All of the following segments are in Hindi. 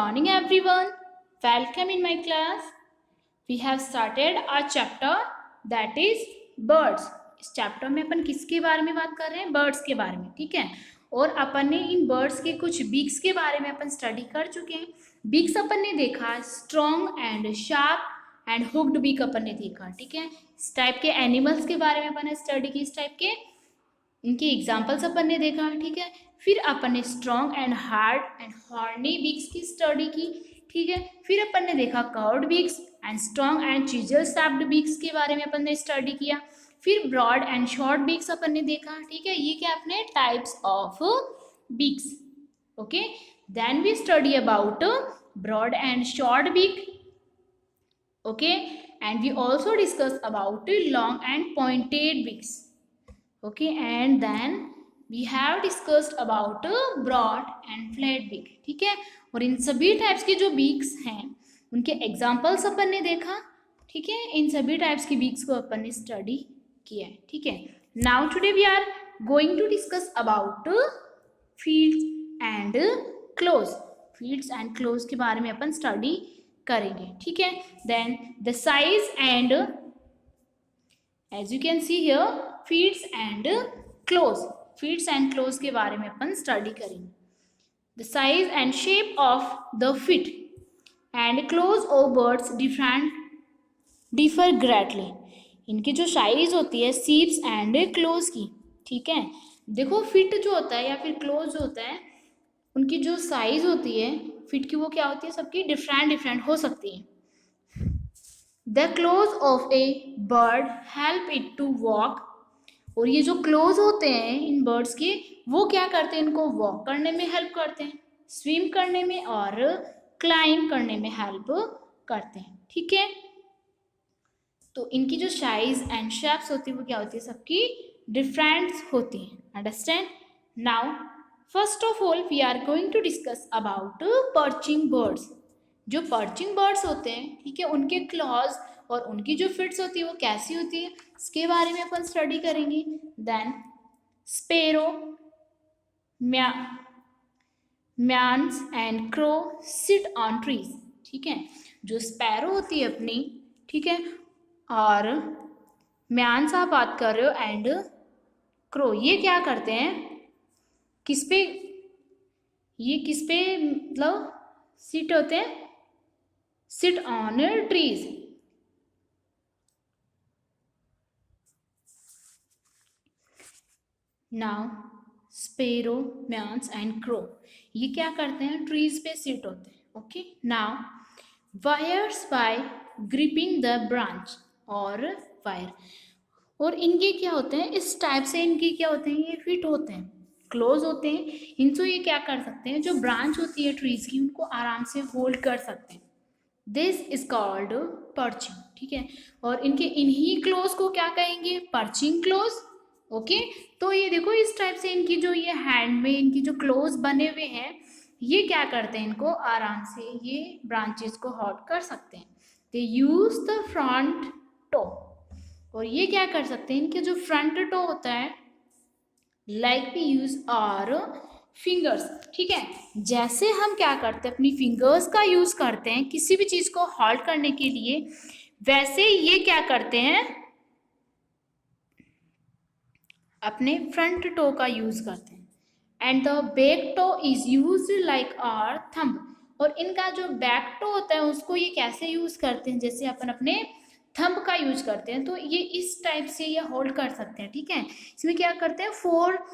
morning everyone. Welcome in my class. We have started our chapter that is birds. इस चैप्टर में अपन किसके बारे में बात कर रहे हैं? बर्ड्स के बारे में, ठीक है। और अपन ने इन बर्ड्स के कुछ बीक्स के बारे में अपन स्टडी कर चुके हैं। बीक्स अपन ने देखा strong and sharp and hooked beak अपन ने देखा, ठीक है। इस टाइप के एनिमल्स के बारे में अपन ने स्टडी की, इस टाइप के इनके एग्जाम्पल्स अपन ने देखा, ठीक है। फिर अपन ने strong and hard and horny beaks की स्टडी की, ठीक है। फिर अपन ने देखा curved beaks and strong and chisel shaped beaks के बारे में अपन ने स्टडी किया। फिर ब्रॉड एंड शॉर्ट बीक्स अपन ने देखा, ठीक है। ये क्या अपने types of beaks, okay. Then we study about broad and short beak, okay, and we also discuss about long and pointed beaks, okay, and then we have discussed about broad and flat beak, ठीक है। और इन सभी टाइप्स के जो बीक्स हैं उनके एग्जाम्पल्स अपन ने देखा, ठीक है। इन सभी टाइप्स की बीक्स को अपन ने स्टडी किया है, ठीक है। Now today we are going to discuss about fields and claws. Fields and claws के बारे में अपन स्टडी करेंगे, ठीक है। Then the size and as you can see here feeds and claws. Feeds and claws के बारे में अपन स्टडी करेंगे। The size and shape of the feet and claws of birds differ greatly. इनकी जो साइज होती है सीप्स एंड क्लोज की, ठीक है। देखो फिट जो होता है या फिर क्लोज जो होता है उनकी जो साइज होती है फिट की वो क्या होती है, सबकी डिफरेंट हो सकती है। The claws of a bird help it to walk. और ये जो क्लोज होते हैं इन बर्ड्स के वो क्या करते हैं, इनको वॉक करने में हेल्प करते हैं, स्विम करने में और क्लाइंब करने में हेल्प करते हैं, ठीक है। तो इनकी जो साइज एंड शेप्स होती है वो क्या होती है, सबकी डिफरेंट होती है। Understand. Now first of all we are going to discuss about perching birds. जो पर्चिंग बर्ड्स होते हैं, ठीक है, उनके क्लॉज और उनकी जो फिट्स होती है वो कैसी होती है इसके बारे में अपन स्टडी करेंगे। Then sparrow, mynas and crow sit on trees, ठीक है। जो स्पैरो होती है अपनी, ठीक है, और म्यान्स आप बात कर रहे हो एंड क्रो, ये क्या करते हैं, किस पे मतलब सिट होते हैं, sit on trees. Now sparrow, mynas and crow ये क्या करते हैं, ट्रीज पे सिट होते हैं, okay. Now wires by gripping the branch और वायर, और इनके क्या होते हैं, इस टाइप से इनके क्या होते हैं, ये फिट होते हैं, क्लोज होते हैं। इनसे ये क्या कर सकते हैं, जो ब्रांच होती है ट्रीज की उनको आराम से होल्ड कर सकते हैं। दिस इज कॉल्ड पर्चिंग, ठीक है। और इनके इन्हीं क्लोज को क्या कहेंगे, पर्चिंग क्लोज, ओके। तो ये देखो इस टाइप से इनकी जो ये हैंड में इनकी जो क्लोज बने हुए हैं ये क्या करते हैं, इनको आराम से ये ब्रांचेस को होल्ड कर सकते हैं। दे यूज द फ्रंट टो, और ये क्या कर सकते हैं, इनके जो फ्रंट टो होता है like we use our fingers, ठीक है। जैसे हम क्या करते हैं अपनी फिंगर्स का यूज करते हैं किसी भी चीज को होल्ड करने के लिए, वैसे ये क्या करते हैं, अपने फ्रंट टो का यूज करते हैं। And the back toe is use like our thumb, और इनका जो बैक टो होता है उसको ये कैसे यूज करते हैं, जैसे अपन अपने थंब का यूज करते हैं, तो ये इस टाइप से ये होल्ड कर सकते हैं, ठीक है। इसमें क्या करते हैं, 4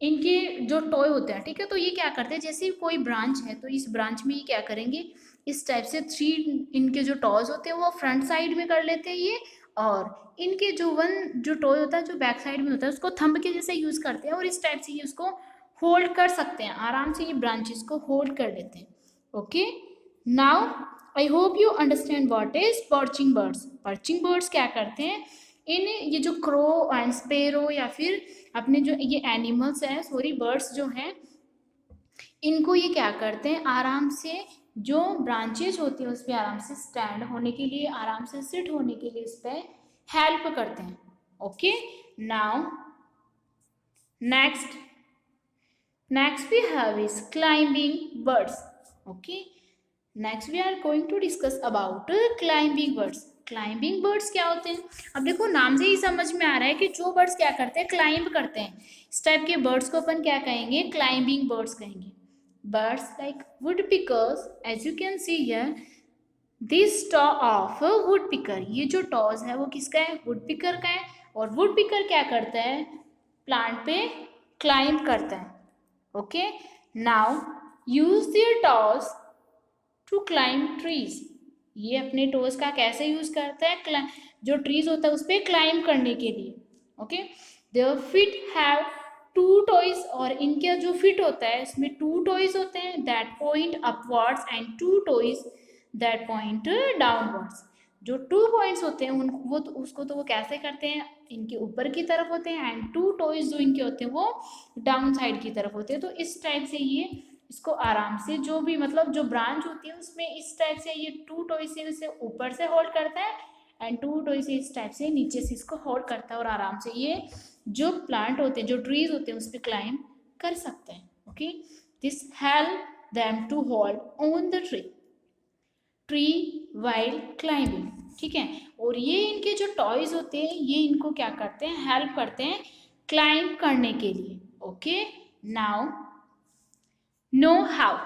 इनके जो टॉय होते हैं, ठीक है। तो ये क्या करते हैं, जैसे कोई ब्रांच है तो इस ब्रांच में ये क्या करेंगे, इस टाइप से 3 इनके जो टॉयज होते हैं वो फ्रंट साइड में कर लेते हैं ये, और इनके जो टॉय होता है जो बैक साइड में होता है उसको थंब के जैसे यूज करते हैं, और इस टाइप से ये उसको होल्ड कर सकते हैं, आराम से ये ब्रांचेस को होल्ड कर लेते हैं, okay. Now I hope you understand what is perching birds. Perching birds क्या करते हैं, इन ये जो क्रो एंड स्पैरो या फिर अपने जो ये एनिमल्स हैं, सॉरी बर्ड्स जो हैं, इनको ये क्या करते हैं, आराम से जो ब्रांचेज होती है उस पर आराम से स्टैंड होने के लिए, आराम से सिट होने के लिए उस पर हेल्प करते हैं, okay. Now next we have is climbing birds. Okay, next we are going to discuss about climbing birds. Climbing birds क्या होते हैं? अब देखो नाम से ही समझ में आ रहा है कि जो बर्ड्स क्या करते हैं, क्लाइंब करते हैं। इस टाइप के बर्ड्स को अपन क्या कहेंगे? क्लाइंबिंग बर्ड्स कहेंगे। Birds like woodpeckers, as you can see here this toe of woodpecker. ये जो टॉज है वो किसका है? वुड पिकर का है। और वुड पिकर क्या करता है? प्लांट पे क्लाइंब करता है। Okay, now use their toes to climb trees. ये अपने टोज का कैसे यूज करता है? जो ट्रीज होता है उस पर क्लाइंब करने के लिए। Okay, their feet have two toes, और इनका जो फिट होता है इसमें टू टॉयज होते हैं that point upwards and two toes that point downwards. जो 2 पॉइंट्स होते हैं वो तो उसको तो वो कैसे करते हैं? इनके ऊपर की तरफ होते हैं, एंड 2 टॉयज जो इनके होते हैं वो डाउन साइड की तरफ होते हैं। तो इस टाइप से ये इसको आराम से जो भी मतलब जो ब्रांच होती है उसमें इस टाइप से ये 2 टॉय से इसे ऊपर से होल्ड करता है, एंड 2 टॉय से इस टाइप से नीचे से इसको होल्ड करता है, और आराम से ये जो प्लांट होते हैं, जो ट्रीज होते हैं उस पर क्लाइंब कर सकते हैं। Okay, this help them to hold on the tree while climbing. ठीक है, और ये इनके जो टॉयज होते हैं ये इनको क्या करते हैं? हेल्प करते हैं क्लाइंब करने के लिए। Okay, now know how.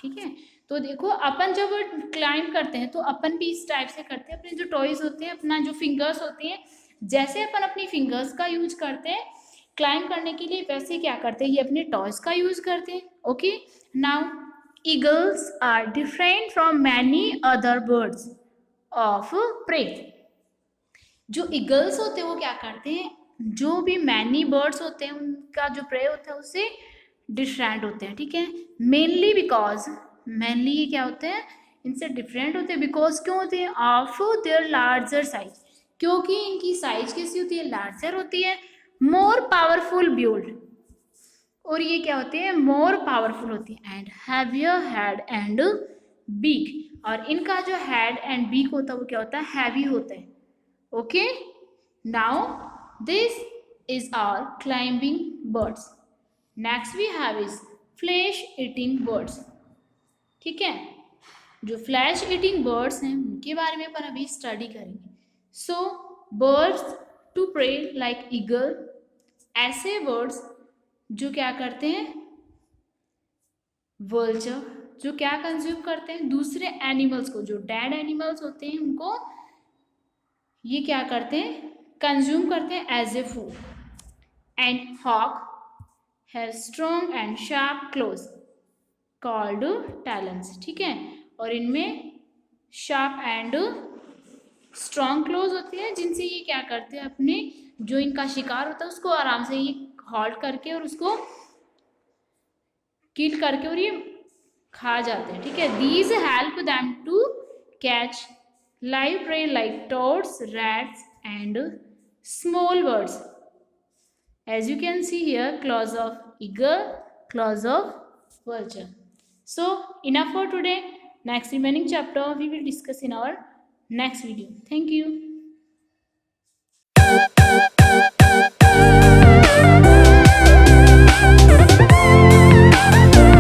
ठीक है, तो देखो अपन जब क्लाइंब करते हैं तो अपन भी इस टाइप से करते हैं। अपने जो टॉयज होते हैं, अपना जो फिंगर्स होती हैं, जैसे अपन अपनी फिंगर्स का यूज करते हैं क्लाइंब करने के लिए, वैसे क्या करते हैं? ये अपने टॉयज का यूज करते हैं। Okay, now eagles are different from many other birds of prey. जो ईगल्स होते हैं वो क्या करते हैं? जो भी मैनी बर्ड्स होते हैं उनका जो प्रे होता है उससे डिफरेंट होते हैं। ठीक है, मेनली बिकॉज, मेनली ये क्या होते हैं? इनसे डिफरेंट होते हैं। बिकॉज क्यों होते हैं? ऑफ देयर लार्जर साइज, क्योंकि इनकी साइज कैसी होती है? लार्जर होती है। मोर पावरफुल बिल्ड, और ये क्या होते हैं? मोर पावरफुल होती है। And heavier head and beak, और इनका जो हेड एंड बीक होता है वो क्या होता है? हैवी होता है। Okay, now this is our climbing birds. Next we have is flesh eating birds. ठीक है, जो फ्लैश ईटिंग बर्ड्स हैं उनके बारे में अपन अभी स्टडी करेंगे। So birds to prey like eagle, ऐसे बर्ड्स जो क्या करते हैं? वल्चर, जो क्या कंज्यूम करते हैं? दूसरे एनिमल्स को, जो डेड एनिमल्स होते हैं उनको ये क्या करते हैं? कंज्यूम करते हैं as a food. And hawk have strong and sharp claws called talons. ठीक है, और इनमें शार्प एंड स्ट्रॉन्ग क्लोज होती है जिनसे ये क्या करते हैं? अपने जो इनका शिकार होता है उसको आराम से ये होल्ड करके और उसको किल करके और ये खा जाते हैं। ठीक है, these help them to catch live prey like toads, rats and small birds. As you can see here, claws of eagle, claws of vulture. So enough for today. Next remaining chapter we will discuss in our next video. Thank you.